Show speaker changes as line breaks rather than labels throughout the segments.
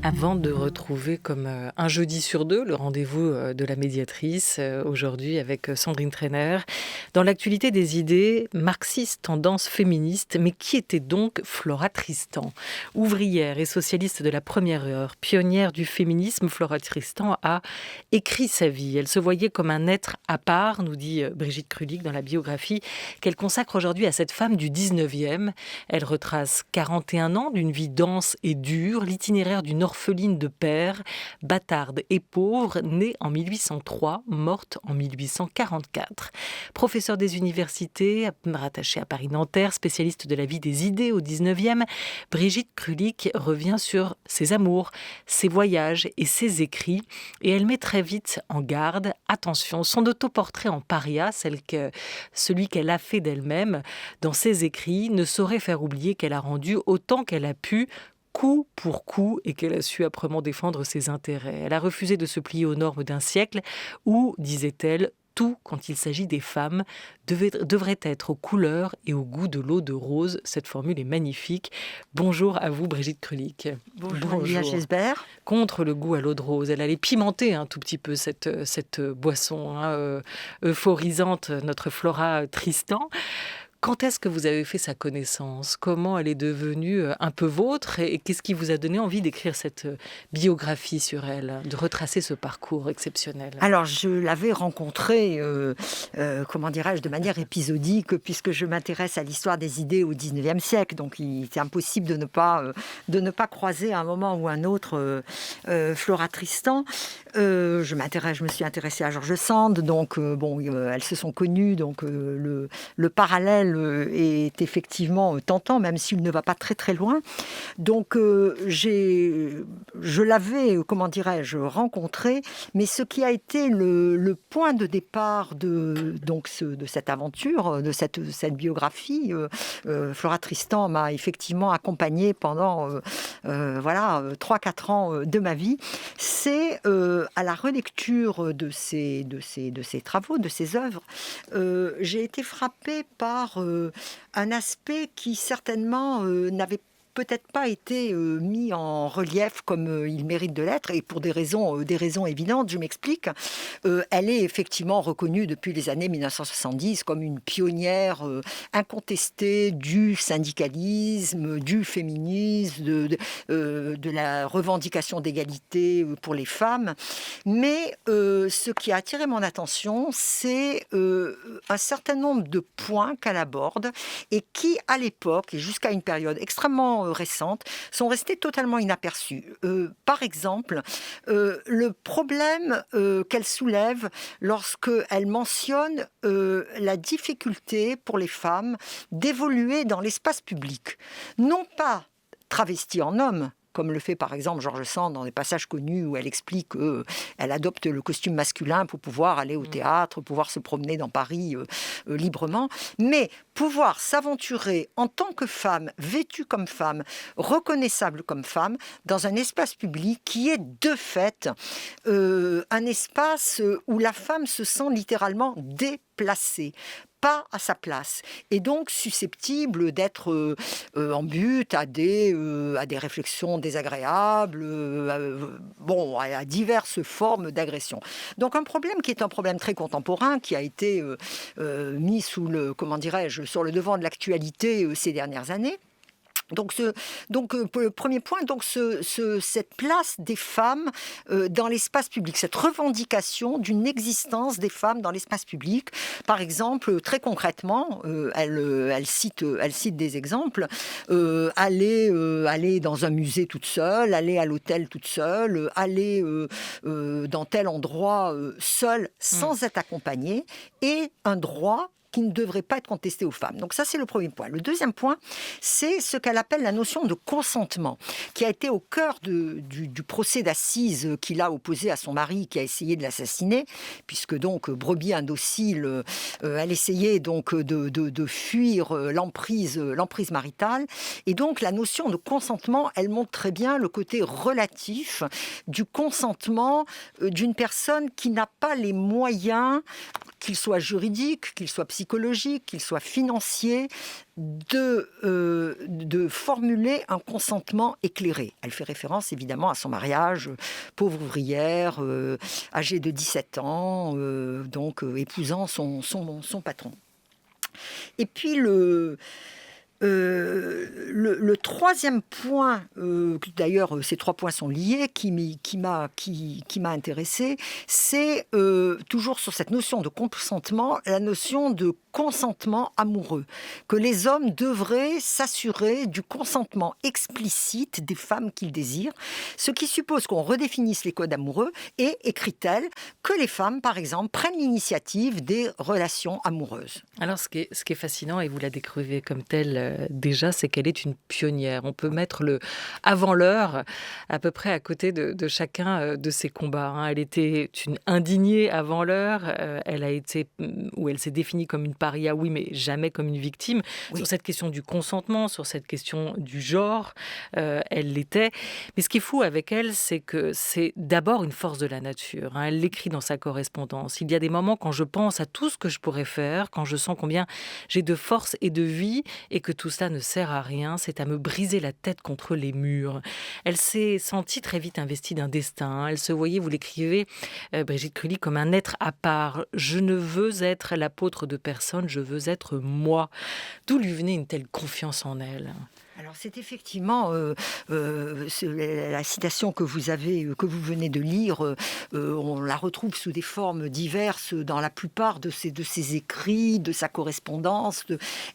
Avant de retrouver comme un jeudi sur deux le rendez-vous de la médiatrice, aujourd'hui avec Sandrine Trainer, dans l'actualité des idées marxistes, tendances féministes, mais qui était donc Flora Tristan? Ouvrière et socialiste de la première heure, pionnière du féminisme, Flora Tristan a écrit sa vie. Elle se voyait comme un être à part, nous dit Brigitte Krulik dans la biographie qu'elle consacre aujourd'hui à cette femme du 19e. Elle retrace 41 ans d'une vie dense et dure, l'itinéraire d'une orpheline de père, bâtarde et pauvre, née en 1803, morte en 1844. Professeure des universités, rattachée à Paris-Nanterre, spécialiste de la vie des idées au 19e, Brigitte Krulik revient sur ses amours, ses voyages et ses écrits. Et elle met très vite en garde, attention, son autoportrait en paria, celui qu'elle a fait d'elle-même, dans ses écrits, ne saurait faire oublier qu'elle a rendu autant qu'elle a pu, coup pour coup, et qu'elle a su âprement défendre ses intérêts. Elle a refusé de se plier aux normes d'un siècle où, disait-elle, tout, quand il s'agit des femmes, devrait être aux couleurs et au goût de l'eau de rose. Cette formule est magnifique. Bonjour à vous, Brigitte Krulik.
Bonjour. Gisbert.
Contre le goût à l'eau de rose. Elle allait pimenter un tout petit peu cette boisson euphorisante, notre Flora Tristan. Quand est-ce que vous avez fait sa connaissance? Comment elle est devenue un peu vôtre? Et qu'est-ce qui vous a donné envie d'écrire cette biographie sur elle, de retracer ce parcours exceptionnel?
Alors, je l'avais rencontrée, de manière épisodique, puisque je m'intéresse à l'histoire des idées au 19e siècle. Donc, il était impossible de ne pas croiser à un moment ou un autre Flora Tristan. Je me suis intéressée à George Sand. Donc, elles se sont connues. Donc, le parallèle est effectivement tentant, même s'il ne va pas très très loin. Donc je l'avais, rencontré, mais ce qui a été le point de départ de cette aventure, de cette biographie, Flora Tristan m'a effectivement accompagnée pendant 3-4 ans de ma vie. C'est à la relecture de ses travaux, de ses œuvres, j'ai été frappée par un aspect qui certainement n'avait peut-être pas été mis en relief comme il mérite de l'être, et pour des raisons évidentes, je m'explique. Elle est effectivement reconnue depuis les années 1970 comme une pionnière incontestée du syndicalisme, du féminisme, de la revendication d'égalité pour les femmes. Mais ce qui a attiré mon attention, c'est un certain nombre de points qu'elle aborde et qui, à l'époque, et jusqu'à une période extrêmement récentes, sont restées totalement inaperçues. Par exemple, le problème qu'elle soulève lorsqu'elle mentionne la difficulté pour les femmes d'évoluer dans l'espace public. Non pas travesties en hommes, comme le fait par exemple George Sand dans des passages connus où elle explique qu'elle adopte le costume masculin pour pouvoir aller au théâtre, pouvoir se promener dans Paris librement, mais pouvoir s'aventurer en tant que femme, vêtue comme femme, reconnaissable comme femme, dans un espace public qui est de fait un espace où la femme se sent littéralement déplacée, pas à sa place, et donc susceptible d'être en but à des réflexions désagréables, à diverses formes d'agression. Donc un problème qui est un problème très contemporain, qui a été mis sur le devant de l'actualité ces dernières années. Donc, le premier point, cette place des femmes dans l'espace public, cette revendication d'une existence des femmes dans l'espace public. Par exemple, très concrètement, elle cite des exemples. Aller dans un musée toute seule, aller à l'hôtel toute seule, aller dans tel endroit seule, sans être accompagnée, et un droit qui ne devrait pas être contesté aux femmes. Donc ça, c'est le premier point. Le deuxième point, c'est ce qu'elle appelle la notion de consentement, qui a été au cœur du procès d'assises qu'il a opposé à son mari qui a essayé de l'assassiner, puisque donc, brebis indocile, elle essayait donc de fuir l'emprise maritale. Et donc, la notion de consentement, elle montre très bien le côté relatif du consentement d'une personne qui n'a pas les moyens, qu'ils soient juridiques, qu'ils soient psychologiques, psychologique, qu'il soit financier, de formuler un consentement éclairé. Elle fait référence évidemment à son mariage, pauvre ouvrière, âgée de 17 ans, épousant son patron. Et puis le troisième point, d'ailleurs ces 3 points sont liés, qui m'a intéressée, c'est toujours sur cette notion de consentement, la notion de consentement amoureux, que les hommes devraient s'assurer du consentement explicite des femmes qu'ils désirent, ce qui suppose qu'on redéfinisse les codes amoureux et, écrit-elle, que les femmes, par exemple, prennent l'initiative des relations amoureuses.
Alors ce qui est fascinant, et vous la décrivez comme telle déjà, c'est qu'elle est une pionnière. On peut mettre le avant l'heure à peu près à côté de chacun de ses combats, hein. Elle était une indignée avant l'heure, elle s'est définie comme une paria, oui, mais jamais comme une victime. Oui. Sur cette question du consentement, sur cette question du genre, elle l'était. Mais ce qui est fou avec elle, c'est que c'est d'abord une force de la nature, hein. Elle l'écrit dans sa correspondance. Il y a des moments quand je pense à tout ce que je pourrais faire, quand je sens combien j'ai de force et de vie et que tout cela ne sert à rien, c'est à me briser la tête contre les murs. Elle s'est sentie très vite investie d'un destin, hein. Elle se voyait, vous l'écrivez, Brigitte Cruly, comme un être à part. Je ne veux être l'apôtre de personne, je veux être moi. D'où lui venait une telle confiance en elle?
Alors c'est effectivement la citation que vous venez de lire, on la retrouve sous des formes diverses dans la plupart de ses écrits, de sa correspondance.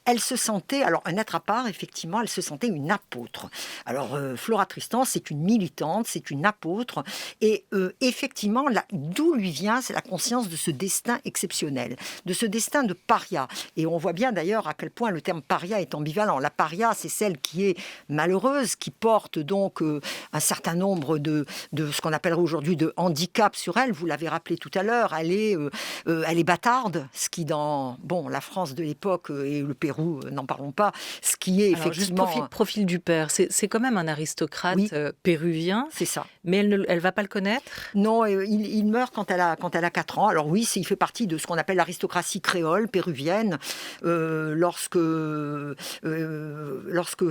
Elle se sentait, alors un être à part, effectivement, elle se sentait une apôtre. Alors Flora Tristan, c'est une militante, c'est une apôtre, et effectivement, d'où lui vient, c'est la conscience de ce destin exceptionnel, de ce destin de paria. Et on voit bien d'ailleurs à quel point le terme paria est ambivalent. La paria, c'est celle qui est malheureuse, qui porte donc un certain nombre de ce qu'on appellerait aujourd'hui de handicap sur elle. Vous l'avez rappelé tout à l'heure, elle est bâtarde, ce qui dans la France de l'époque et le Pérou, n'en parlons pas, ce qui est effectivement...
Juste profil du père, c'est quand même un aristocrate, oui, péruvien.
C'est ça.
Mais elle va pas le connaître?
Non, il meurt quand elle a 4 ans. Alors oui, il fait partie de ce qu'on appelle l'aristocratie créole péruvienne. Lorsque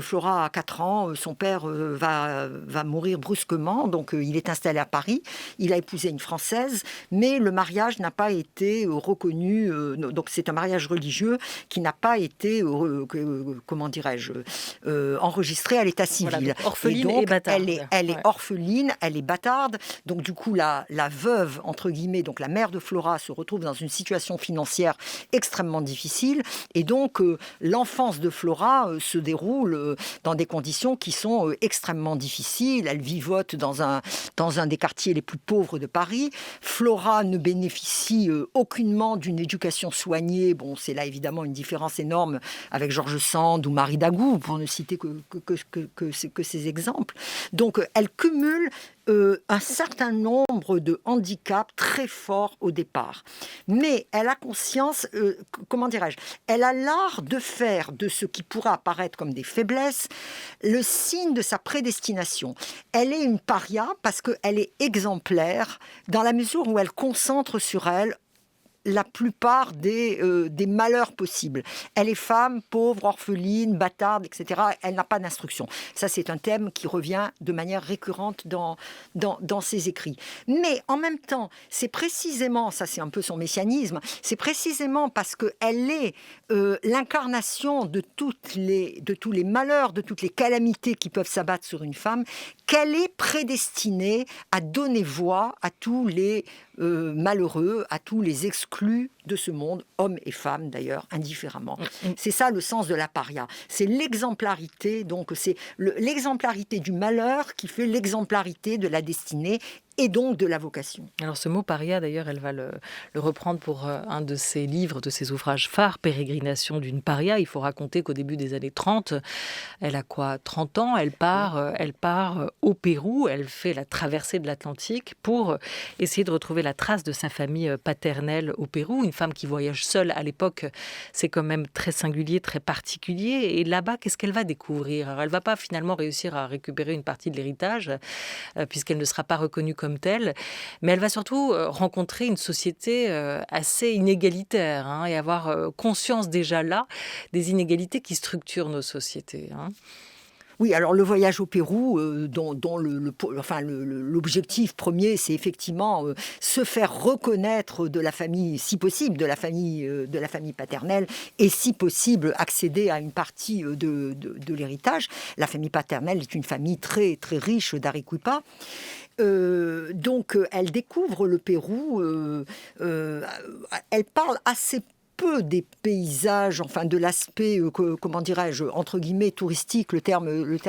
Flora a 4 ans, son père va mourir brusquement, donc il est installé à Paris. Il a épousé une Française, mais le mariage n'a pas été reconnu. Donc c'est un mariage religieux qui n'a pas été, enregistré à l'état civil.
Voilà, orpheline et bâtarde.
Elle est orpheline, elle est bâtarde. Donc du coup, la veuve, entre guillemets, donc la mère de Flora, se retrouve dans une situation financière extrêmement difficile. Et donc, l'enfance de Flora se déroule dans des conditions qui sont extrêmement difficiles. Elle vivote dans un des quartiers les plus pauvres de Paris. Flora ne bénéficie aucunement d'une éducation soignée. Bon, c'est là évidemment une différence énorme avec George Sand ou Marie Dagou, pour ne citer que ces exemples. Donc, elle cumule un certain nombre de handicaps très forts au départ. Mais elle a conscience, elle a l'art de faire de ce qui pourrait apparaître comme des faiblesses le signe de sa prédestination. Elle est une paria parce qu'elle est exemplaire dans la mesure où elle concentre sur elle la plupart des malheurs possibles. Elle est femme, pauvre, orpheline, bâtarde, etc. Elle n'a pas d'instruction. Ça, c'est un thème qui revient de manière récurrente dans ses écrits. Mais en même temps, c'est précisément, ça c'est un peu son messianisme, c'est précisément parce qu'elle est l'incarnation de tous les malheurs, de toutes les calamités qui peuvent s'abattre sur une femme, qu'elle est prédestinée à donner voix à tous les malheureux, à tous les exclus de ce monde, hommes et femmes d'ailleurs, indifféremment. C'est ça le sens de la paria. C'est l'exemplarité, donc c'est l'exemplarité du malheur qui fait l'exemplarité de la destinée et donc de la vocation.
Alors ce mot paria, d'ailleurs, elle va le reprendre pour un de ses livres, de ses ouvrages phares, Pérégrination d'une paria. Il faut raconter qu'au début des années 30, elle a 30 ans, elle part au Pérou, elle fait la traversée de l'Atlantique pour essayer de retrouver la trace de sa famille paternelle au Pérou. Une femme qui voyage seule à l'époque, c'est quand même très singulier, très particulier. Et là-bas, qu'est-ce qu'elle va découvrir? Alors, elle ne va pas finalement réussir à récupérer une partie de l'héritage, puisqu'elle ne sera pas reconnue comme comme telle, mais elle va surtout rencontrer une société assez inégalitaire, hein, et avoir conscience déjà là des inégalités qui structurent nos sociétés, hein.
Oui, alors le voyage au Pérou, dont l'objectif premier, c'est effectivement se faire reconnaître de la famille, si possible, de la famille paternelle, et si possible, accéder à une partie de l'héritage. La famille paternelle est une famille très, très riche d'Arequipa. Donc, elle découvre le Pérou. Elle parle assez peu des paysages, enfin de l'aspect, comment dirais-je, entre guillemets, touristique. Le terme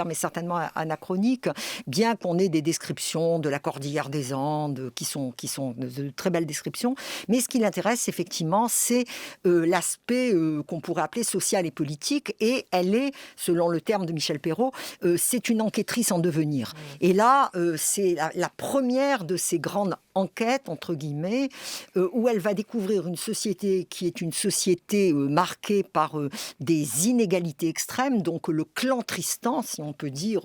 est certainement anachronique, bien qu'on ait des descriptions de la cordillère des Andes, qui sont de très belles descriptions. Mais ce qui l'intéresse, effectivement, c'est l'aspect qu'on pourrait appeler social et politique. Et elle est, selon le terme de Michel Perrault, c'est une enquêtrice en devenir. Et là, c'est la première de ces grandes enquêtes, entre guillemets, où elle va découvrir une société qui est une société marquée par des inégalités extrêmes. Donc le clan Tristan, si on peut dire,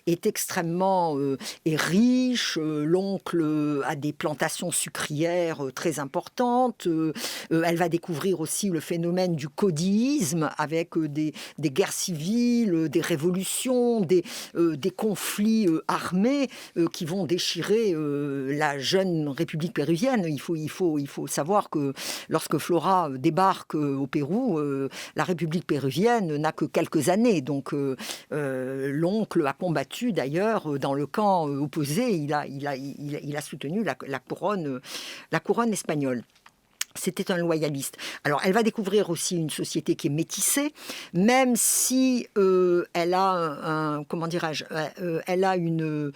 est extrêmement est riche. L'oncle a des plantations sucrières très importantes. Elle va découvrir aussi le phénomène du caudillisme, avec des guerres civiles, des révolutions, des conflits armés qui vont déchirer la jeune République péruvienne. Il faut savoir que lorsque Flora débarque au Pérou, la République péruvienne n'a que quelques années. Donc l'oncle a combattu d'ailleurs dans le camp opposé. Il a soutenu la couronne espagnole. C'était un loyaliste. Alors, elle va découvrir aussi une société qui est métissée, même si elle a elle a une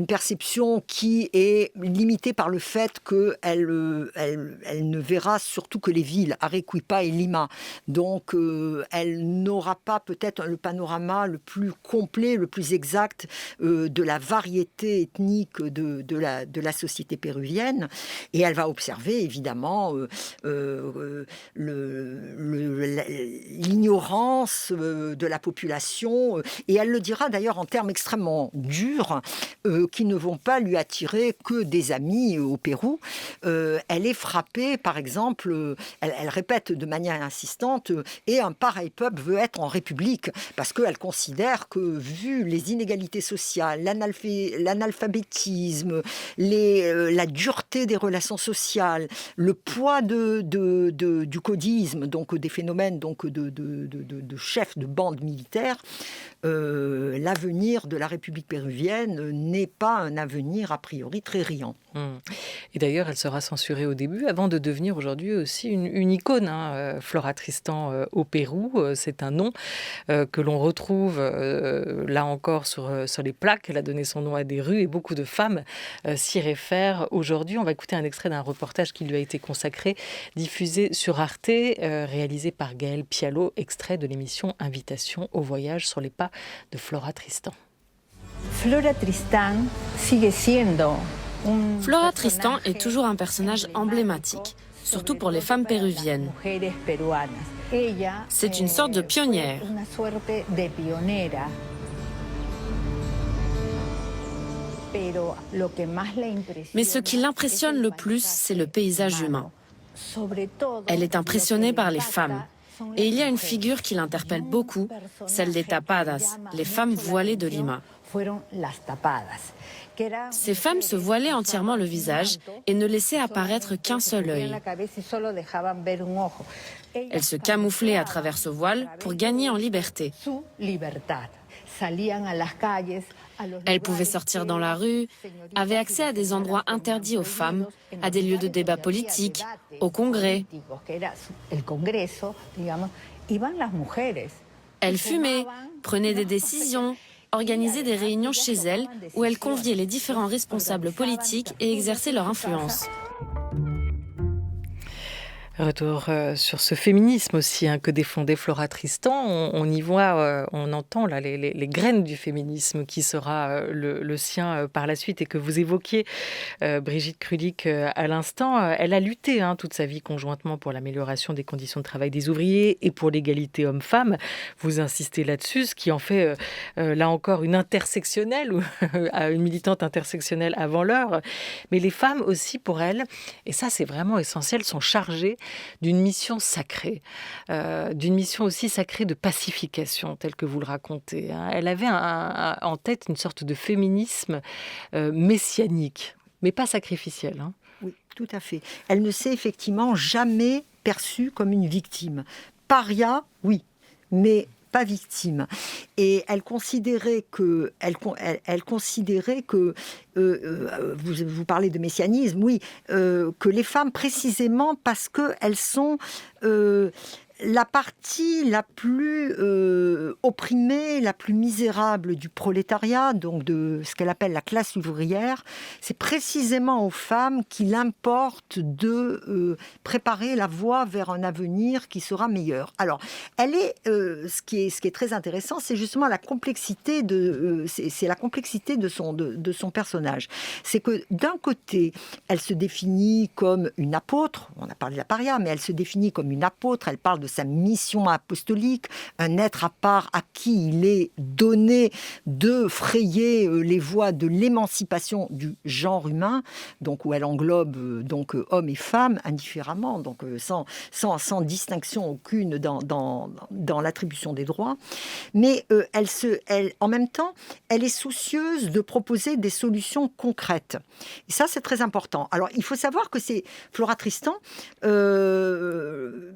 perception qui est limitée par le fait qu'elle ne verra surtout que les villes, Arequipa et Lima. Donc, elle n'aura pas peut-être le panorama le plus complet, le plus exact de la variété ethnique de la société péruvienne. Et elle va observer, évidemment, l'ignorance de la population, et elle le dira d'ailleurs en termes extrêmement durs, qui ne vont pas lui attirer que des amis au Pérou. Elle est frappée, par exemple, elle répète de manière insistante, et un pareil peuple veut être en république, parce qu'elle considère que, vu les inégalités sociales, l'analphabétisme, la dureté des relations sociales, le poids du caudillisme, donc des phénomènes donc de chefs de bandes militaires, l'avenir de la République péruvienne n'est pas un avenir a priori très riant.
Et d'ailleurs, elle sera censurée au début, avant de devenir aujourd'hui aussi une icône, hein. Flora Tristan au Pérou, c'est un nom que l'on retrouve là encore sur les plaques. Elle a donné son nom à des rues et beaucoup de femmes s'y réfèrent aujourd'hui. On va écouter un extrait d'un reportage qui lui a été consacré, diffusé sur Arte, réalisé par Gaël Pialot, extrait de l'émission Invitation au voyage sur les pas de Flora Tristan.
Flora Tristan est toujours un personnage emblématique, surtout pour les femmes péruviennes. C'est une sorte de pionnière. Mais ce qui l'impressionne le plus, c'est le paysage humain. Elle est impressionnée par les femmes. Et il y a une figure qui l'interpelle beaucoup, celle des tapadas, les femmes voilées de Lima. Ces femmes se voilaient entièrement le visage et ne laissaient apparaître qu'un seul œil. Elles se camouflaient à travers ce voile pour gagner en liberté. Elles pouvaient sortir dans la rue, avaient accès à des endroits interdits aux femmes, à des lieux de débat politique, au Congrès. Elles fumaient, prenaient des décisions, organisaient des réunions chez elles où elles conviaient les différents responsables politiques et exerçaient leur influence.
Retour sur ce féminisme aussi que défendait Flora Tristan. On y voit, on entend là les graines du féminisme qui sera le sien par la suite et que vous évoquiez, Brigitte Krulik, à l'instant. Elle a lutté toute sa vie conjointement pour l'amélioration des conditions de travail des ouvriers et pour l'égalité homme-femme. Vous insistez là-dessus, ce qui en fait là encore une intersectionnelle ou une militante intersectionnelle avant l'heure. Mais les femmes aussi, pour elle, et ça c'est vraiment essentiel, sont chargées d'une mission sacrée, d'une mission aussi sacrée de pacification, telle que vous le racontez. Elle avait en tête une sorte de féminisme messianique, mais pas sacrificiel.
Oui, tout à fait. Elle ne s'est effectivement jamais perçue comme une victime. Paria, oui, mais pas victime. Et elle considérait que vous parlez de messianisme, oui, que les femmes, précisément parce qu'elles sont la partie la plus opprimée, la plus misérable du prolétariat, donc de ce qu'elle appelle la classe ouvrière, c'est précisément aux femmes qu'il importe de préparer la voie vers un avenir qui sera meilleur. Alors, ce qui est très intéressant, c'est justement la complexité de son personnage. C'est que d'un côté, elle se définit comme une apôtre, on a parlé de la paria, mais elle se définit comme une apôtre, elle parle de sa mission apostolique, un être à part à qui il est donné de frayer les voies de l'émancipation du genre humain, donc où elle englobe hommes et femmes indifféremment, donc sans distinction aucune dans l'attribution des droits. Mais en même temps, elle est soucieuse de proposer des solutions concrètes. Et ça, c'est très important. Alors, il faut savoir que Flora Tristan,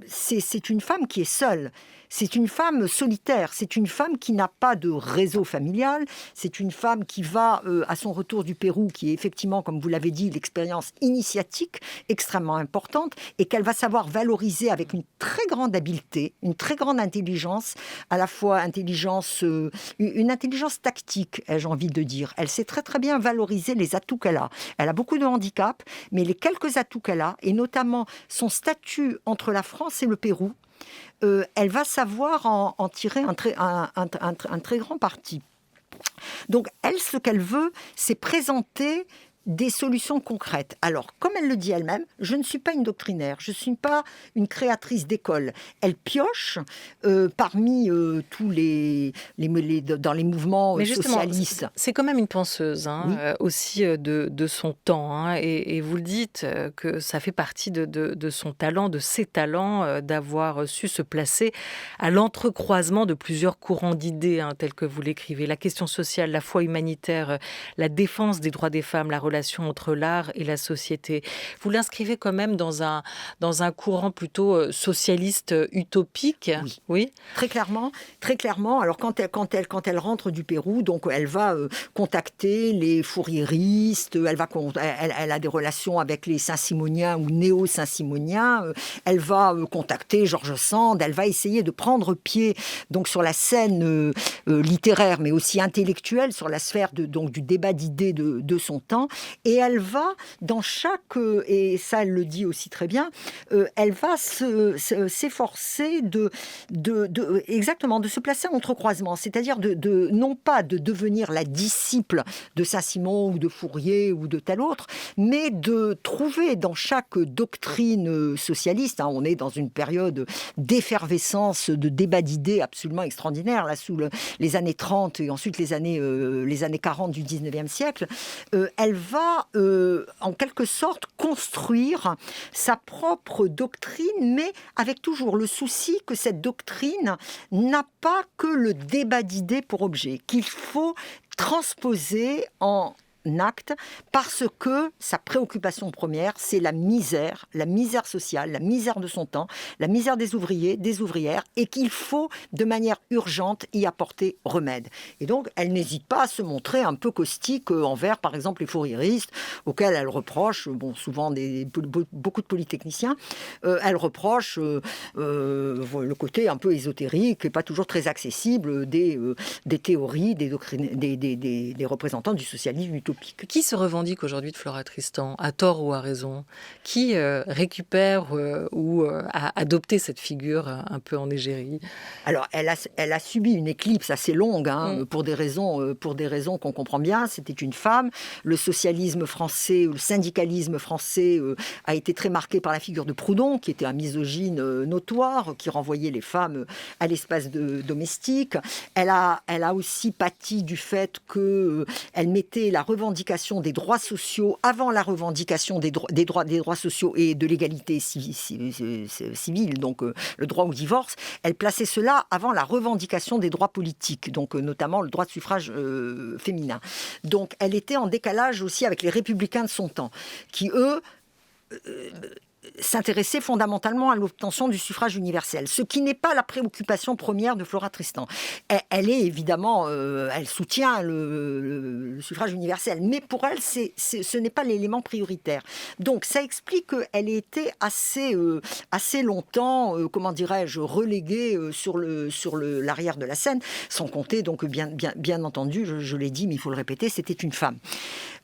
c'est une femme qui est seule. C'est une femme solitaire, c'est une femme qui n'a pas de réseau familial, c'est une femme qui va à son retour du Pérou, qui est effectivement, comme vous l'avez dit, l'expérience initiatique extrêmement importante et qu'elle va savoir valoriser avec une très grande habileté, une très grande intelligence, à la fois une intelligence tactique, ai-je envie de dire. Elle sait très très bien valoriser les atouts qu'elle a. Elle a beaucoup de handicaps, mais les quelques atouts qu'elle a, et notamment son statut entre la France et le Pérou, elle va savoir en tirer un très grand parti. Donc, elle, ce qu'elle veut, c'est présenter des solutions concrètes. Alors, comme elle le dit elle-même, je ne suis pas une doctrinaire, je ne suis pas une créatrice d'école. Elle pioche parmi tous dans les mouvements socialistes.
C'est quand même une penseuse,
oui.
Aussi de son temps. Et vous le dites, que ça fait partie de son talent, de ses talents, d'avoir su se placer à l'entrecroisement de plusieurs courants d'idées, tels que vous l'écrivez. La question sociale, la foi humanitaire, la défense des droits des femmes, la relation entre l'art et la société. Vous l'inscrivez quand même dans un courant plutôt socialiste utopique.
Oui. Très clairement. Alors quand elle rentre du Pérou, donc elle va contacter les fourriéristes, elle a des relations avec les Saint-Simoniens ou néo-Saint-Simoniens, elle va contacter George Sand, elle va essayer de prendre pied donc sur la scène littéraire mais aussi intellectuelle, sur la sphère du débat d'idées de son temps. Et elle va, dans chaque... et ça, elle le dit aussi très bien, elle va s'efforcer exactement de se placer entre croisements, c'est-à-dire non pas de devenir la disciple de Saint-Simon ou de Fourier ou de tel autre, mais de trouver dans chaque doctrine socialiste, on est dans une période d'effervescence, de débat d'idées absolument extraordinaire, là, sous les années 30 et ensuite les années 40 du 19e siècle, elle va en quelque sorte construire sa propre doctrine, mais avec toujours le souci que cette doctrine n'a pas que le débat d'idées pour objet, qu'il faut transposer en acte, parce que sa préoccupation première, c'est la misère sociale, la misère de son temps, la misère des ouvriers, des ouvrières, et qu'il faut, de manière urgente, y apporter remède. Et donc, elle n'hésite pas à se montrer un peu caustique envers, par exemple, les fourriéristes, auxquels elle reproche, souvent beaucoup de polytechniciens, elle reproche le côté un peu ésotérique et pas toujours très accessible des théories, des doctrines, des représentants du socialisme utopique. utopique.
Qui se revendique aujourd'hui de Flora Tristan, à tort ou à raison? Qui récupère ou a adopté cette figure un peu en égérie?
Alors, elle a subi une éclipse assez longue, pour des raisons qu'on comprend bien. C'était une femme. Le socialisme français, le syndicalisme français a été très marqué par la figure de Proudhon, qui était un misogyne notoire, qui renvoyait les femmes à l'espace domestique. Elle a aussi pâti du fait qu'elle mettait la revendication des droits sociaux avant la revendication des droits sociaux et de l'égalité civile, donc le droit au divorce. Elle plaçait cela avant la revendication des droits politiques, donc notamment le droit de suffrage féminin. Donc elle était en décalage aussi avec les républicains de son temps, qui eux s'intéressait fondamentalement à l'obtention du suffrage universel, ce qui n'est pas la préoccupation première de Flora Tristan. Elle est évidemment, elle soutient le suffrage universel, mais pour elle, ce n'est pas l'élément prioritaire. Donc, ça explique qu'elle ait été assez longtemps, reléguée sur l'arrière de la scène, sans compter, donc, bien entendu, je l'ai dit, mais il faut le répéter, c'était une femme.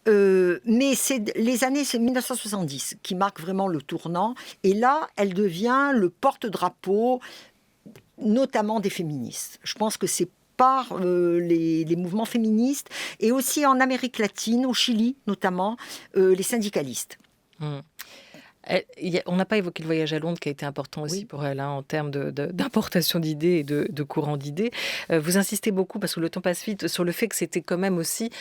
Mais c'est les années 1970 qui marquent vraiment le tournant. Et là, elle devient le porte-drapeau, notamment des féministes. Je pense que c'est par les mouvements féministes et aussi en Amérique latine, au Chili notamment, les syndicalistes.
On n'a pas évoqué le voyage à Londres qui a été important aussi pour elle en termes d'importation d'idées et de courant d'idées. Vous insistez beaucoup, parce que le temps passe vite, sur le fait que c'était quand même aussi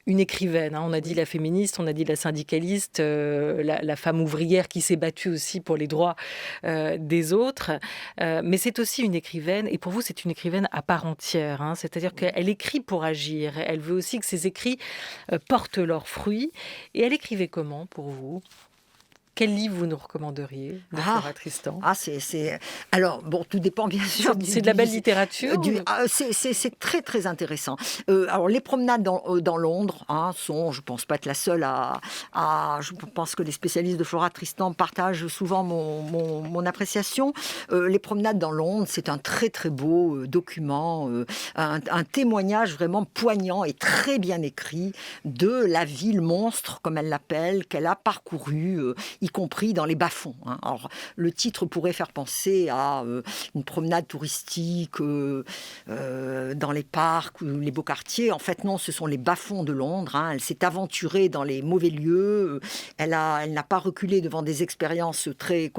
une écrivaine. On a dit la féministe, on a dit la syndicaliste, la femme ouvrière qui s'est battue aussi pour les droits des autres. Mais c'est aussi une écrivaine, et pour vous c'est une écrivaine à part entière. C'est-à-dire qu'elle écrit pour agir. Elle veut aussi que ses écrits portent leurs fruits. Et elle écrivait comment pour vous ? Quel livre vous nous recommanderiez de Flora Tristan ?
Alors, bon, tout dépend bien sûr.
C'est de la belle littérature
c'est très, très intéressant. Alors, les promenades dans Londres sont, je ne pense pas être la seule je pense que les spécialistes de Flora Tristan partagent souvent mon appréciation. Les promenades dans Londres, c'est un très, très beau document, un témoignage vraiment poignant et très bien écrit de la ville monstre, comme elle l'appelle, qu'elle a parcourue, y compris dans les bas-fonds. Alors, le titre pourrait faire penser à une promenade touristique dans les parcs ou les beaux quartiers. En fait, non, ce sont les bas-fonds de Londres. Elle s'est aventurée dans les mauvais lieux. Elle n'a pas reculé devant des expériences très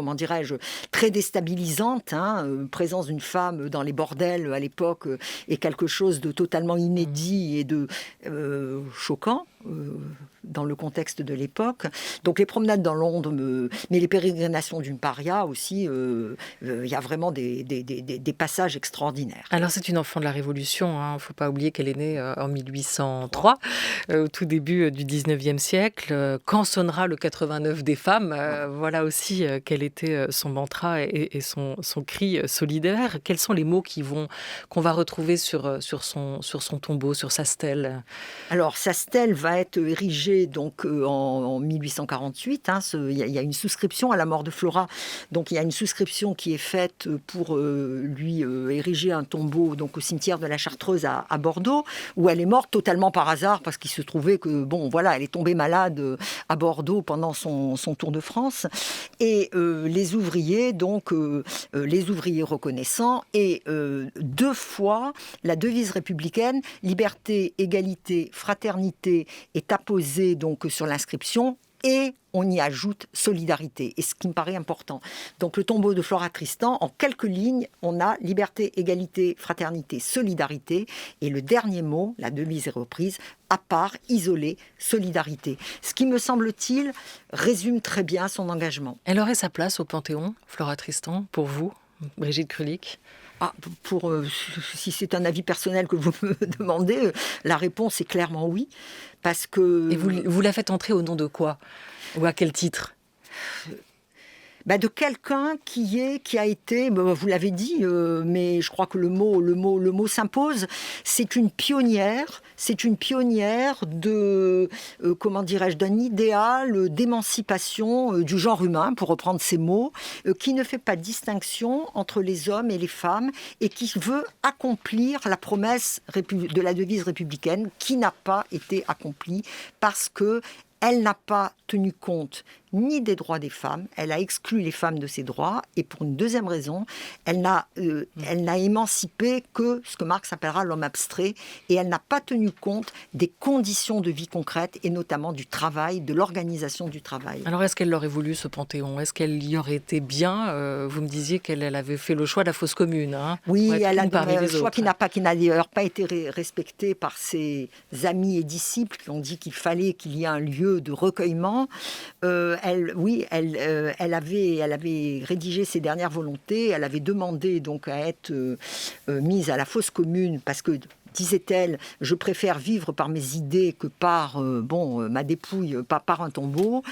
déstabilisantes. Présence d'une femme dans les bordels à l'époque est quelque chose de totalement inédit et de choquant dans le contexte de l'époque. Donc les promenades dans Londres, mais les pérégrinations d'une paria aussi, il y a vraiment des passages extraordinaires.
Alors c'est une enfant de la Révolution, il ne faut pas oublier qu'elle est née en 1803, au tout début du 19e siècle. Quand sonnera le 89 des femmes, voilà aussi quel était son mantra et son cri solidaire. Quels sont les mots qu'on va retrouver sur son tombeau, sur sa stèle ?
Alors sa stèle va être érigée donc en 1848. Il y a une souscription à la mort de Flora. Donc il y a une souscription qui est faite pour lui ériger un tombeau donc au cimetière de la Chartreuse à Bordeaux, où elle est morte totalement par hasard parce qu'il se trouvait que elle est tombée malade à Bordeaux pendant son tour de France. Et les ouvriers reconnaissants et 2 fois la devise républicaine liberté, égalité, fraternité est apposée donc sur l'inscription et on y ajoute solidarité, et ce qui me paraît important. Donc le tombeau de Flora Tristan, en quelques lignes, on a liberté, égalité, fraternité, solidarité, et le dernier mot, la devise est reprise, à part, isolé, solidarité. Ce qui me semble-t-il résume très bien son engagement.
Elle aurait sa place au Panthéon, Flora Tristan, pour vous, Brigitte Krulik ?
Si c'est un avis personnel que vous me demandez, la réponse est clairement oui, parce que...
Et vous la faites entrer au nom de quoi ? Ou à quel titre ?
de quelqu'un qui a été, vous l'avez dit, mais je crois que le mot s'impose. C'est une pionnière de, d'un idéal d'émancipation du genre humain, pour reprendre ces mots, qui ne fait pas de distinction entre les hommes et les femmes et qui veut accomplir la promesse de la devise républicaine qui n'a pas été accomplie parce que elle n'a pas tenu compte ni des droits des femmes, elle a exclu les femmes de ces droits, et pour une deuxième raison, elle n'a émancipé que ce que Marx appellera l'homme abstrait, et elle n'a pas tenu compte des conditions de vie concrètes, et notamment du travail, de l'organisation du travail.
Alors est-ce qu'elle l'aurait voulu, ce Panthéon ? Est-ce qu'elle y aurait été bien ? Vous me disiez qu'elle avait fait le choix de la fosse commune.
Oui, elle a un choix qui n'a d'ailleurs pas été respecté par ses amis et disciples qui ont dit qu'il fallait qu'il y ait un lieu de recueillement. Elle avait rédigé ses dernières volontés. Elle avait demandé donc à être mise à la fosse commune parce que, disait-elle, je préfère vivre par mes idées que par ma dépouille, pas par un tombeau.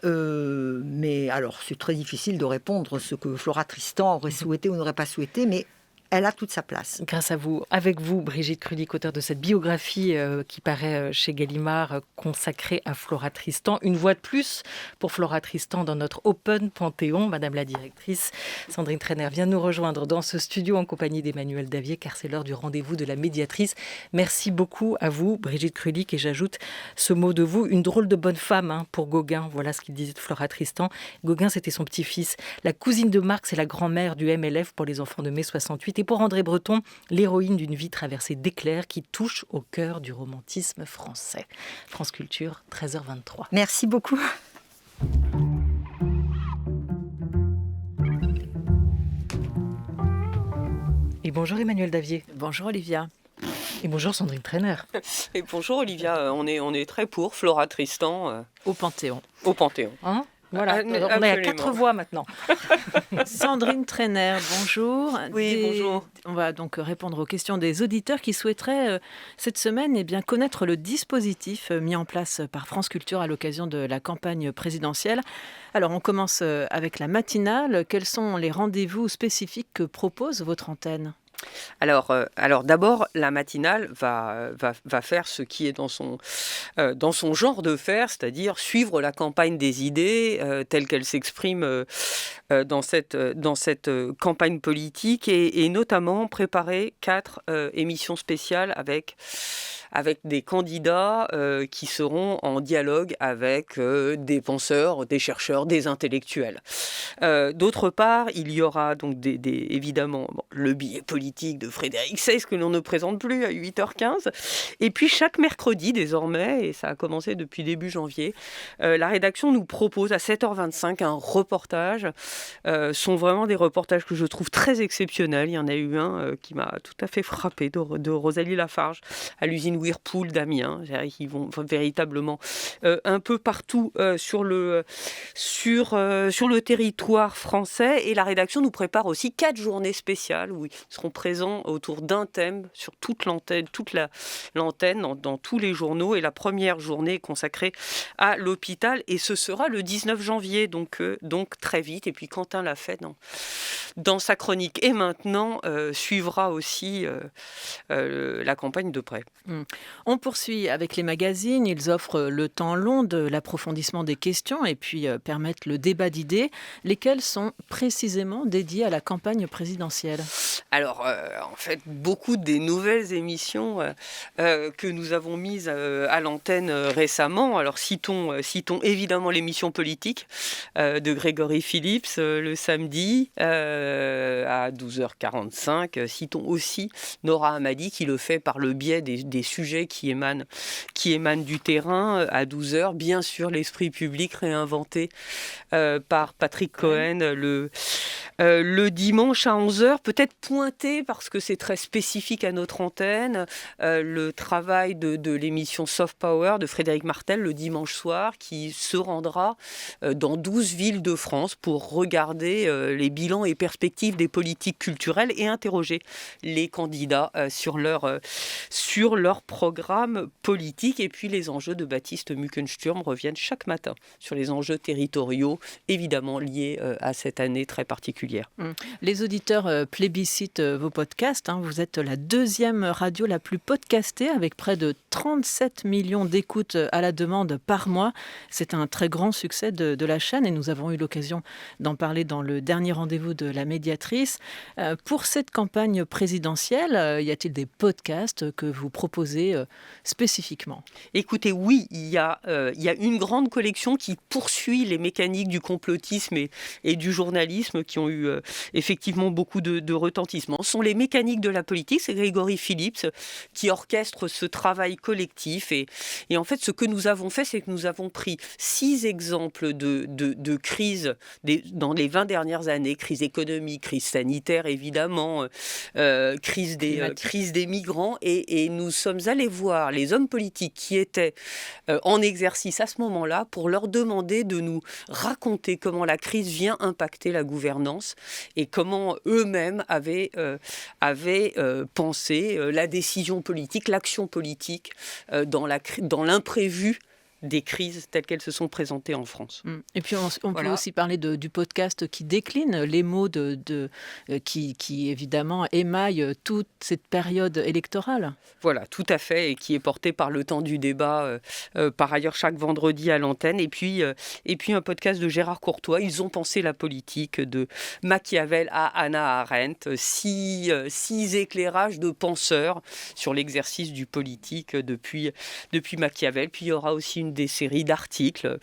Mais alors, c'est très difficile de répondre ce que Flora Tristan aurait souhaité ou n'aurait pas souhaité, mais elle a toute sa place.
Grâce à vous, avec vous, Brigitte Krulik, auteure de cette biographie qui paraît chez Gallimard, consacrée à Flora Tristan. Une voix de plus pour Flora Tristan dans notre Open Panthéon. Madame la directrice, Sandrine Trainer vient nous rejoindre dans ce studio en compagnie d'Emmanuel Davier, car c'est l'heure du rendez-vous de la médiatrice. Merci beaucoup à vous, Brigitte Krulik, et j'ajoute ce mot de vous, une drôle de bonne femme pour Gauguin. Voilà ce qu'il disait de Flora Tristan. Gauguin, c'était son petit-fils. La cousine de Marx et la grand-mère du MLF pour les enfants de mai 68. Et pour André Breton, l'héroïne d'une vie traversée d'éclairs qui touche au cœur du romantisme français. France Culture, 13h23.
Merci beaucoup.
Et bonjour Emmanuel Davier.
Bonjour Olivia.
Et bonjour Sandrine Trainer.
Et bonjour Olivia, on est très pour Flora Tristan.
Au Panthéon.
Au Panthéon.
Voilà, on est à 4 voix maintenant.
Sandrine Trainer, bonjour.
Oui, bonjour.
On va donc répondre aux questions des auditeurs qui souhaiteraient cette semaine connaître le dispositif mis en place par France Culture à l'occasion de la campagne présidentielle. Alors, on commence avec la matinale. Quels sont les rendez-vous spécifiques que propose votre antenne ?
Alors d'abord, la matinale va faire ce qui est dans son genre de faire, c'est-à-dire suivre la campagne des idées telle qu'elle s'exprime dans cette campagne politique et notamment préparer 4 émissions spéciales avec des candidats qui seront en dialogue avec des penseurs, des chercheurs, des intellectuels. D'autre part, il y aura donc évidemment le billet politique de Frédéric Seyss que l'on ne présente plus à 8h15. Et puis chaque mercredi désormais, et ça a commencé depuis début janvier, la rédaction nous propose à 7h25 un reportage. Sont vraiment des reportages que je trouve très exceptionnels. Il y en a eu un qui m'a tout à fait frappé de Rosalie Lafarge à l'usine Whirlpool d'Amiens. Ils vont véritablement un peu partout sur le territoire français, et la rédaction nous prépare aussi 4 journées spéciales où ils seront présents autour d'un thème sur toute l'antenne dans tous les journaux, et la première journée est consacrée à l'hôpital et ce sera le 19 janvier, donc très vite. Et puis Quentin l'a fait dans sa chronique, et maintenant suivra aussi la campagne de près.
On poursuit avec les magazines. Ils offrent le temps long de l'approfondissement des questions et puis permettent le débat d'idées, lesquelles sont précisément dédiées à la campagne présidentielle.
Alors, en fait, beaucoup des nouvelles émissions que nous avons mises à l'antenne récemment. Alors, citons évidemment l'émission politique de Grégory Phillips le samedi à 12h45. Citons aussi Nora Hamadi qui le fait par le biais des sujets qui émanent du terrain à 12h. Bien sûr, l'esprit public réinventé par Patrick Cohen Le dimanche à 11h, peut-être pointé parce que c'est très spécifique à notre antenne, le travail de l'émission Soft Power de Frédéric Martel le dimanche soir qui se rendra dans 12 villes de France pour regarder les bilans et perspectives des politiques culturelles et interroger les candidats sur leur programme politique. Et puis les enjeux de Baptiste Muckensturm reviennent chaque matin sur les enjeux territoriaux, évidemment liés à cette année très particulière.
Les auditeurs plébiscitent vos podcasts. Vous êtes la deuxième radio la plus podcastée avec près de 37 millions d'écoutes à la demande par mois. C'est un très grand succès de la chaîne et nous avons eu l'occasion d'en parler dans le dernier rendez-vous de la médiatrice. Pour cette campagne présidentielle, y a-t-il des podcasts que vous proposez spécifiquement ?
Écoutez, oui, il y a une grande collection qui poursuit les mécaniques du complotisme et du journalisme qui ont eu effectivement beaucoup de retentissement. Ce sont les mécaniques de la politique, c'est Grégory Phillips qui orchestre ce travail collectif et en fait ce que nous avons fait, c'est que nous avons pris 6 exemples de crises dans les 20 dernières années, crise économique, crise sanitaire évidemment, crise des migrants et nous sommes allés voir les hommes politiques qui étaient en exercice à ce moment-là pour leur demander de nous raconter comment la crise vient impacter la gouvernance et comment eux-mêmes avaient pensé la décision politique, l'action politique dans l'imprévu des crises telles qu'elles se sont présentées en France.
Et puis on peut aussi parler du podcast qui décline les mots qui évidemment émaillent toute cette période électorale.
Voilà, tout à fait, et qui est porté par le temps du débat, par ailleurs chaque vendredi à l'antenne. Et puis un podcast de Gérard Courtois, Ils ont pensé la politique, de Machiavel à Hannah Arendt, 6 éclairages de penseurs sur l'exercice du politique depuis Machiavel. Puis il y aura aussi des séries d'articles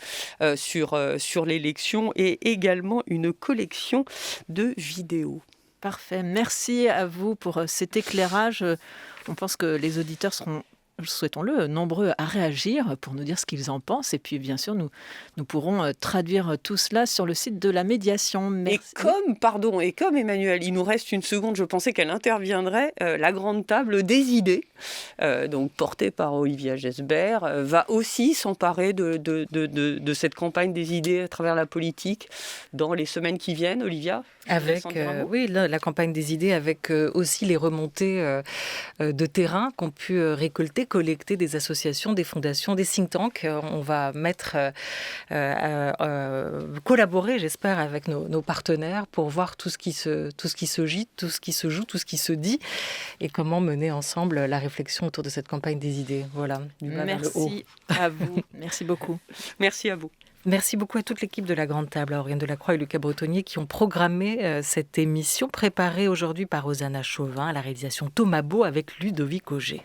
sur l'élection et également une collection de vidéos.
Parfait. Merci à vous pour cet éclairage. On pense que les auditeurs seront, souhaitons-le, nombreux à réagir pour nous dire ce qu'ils en pensent. Et puis, bien sûr, nous pourrons traduire tout cela sur le site de la médiation. Merci.
Et comme Emmanuel, il nous reste une seconde, je pensais qu'elle interviendrait, la grande table des idées, donc portée par Olivia Gesbert, va aussi s'emparer de cette campagne des idées à travers la politique dans les semaines qui viennent. Olivia ?
Avec, la campagne des idées, avec aussi les remontées de terrain qu'ont pu collecter des associations, des fondations, des think tanks. On va collaborer, j'espère, avec nos partenaires pour voir tout ce qui se gîte, tout ce qui se joue, tout ce qui se dit et comment mener ensemble la réflexion autour de cette campagne des idées. Voilà, du bas vers le haut.
Merci à vous. Merci beaucoup.
Merci à vous.
Merci beaucoup à toute l'équipe de La Grande Table, à Oriane Delacroix et Lucas Bretonnier qui ont programmé cette émission préparée aujourd'hui par Hosanna Chauvin, à la réalisation Thomas Beau avec Ludovic Auger.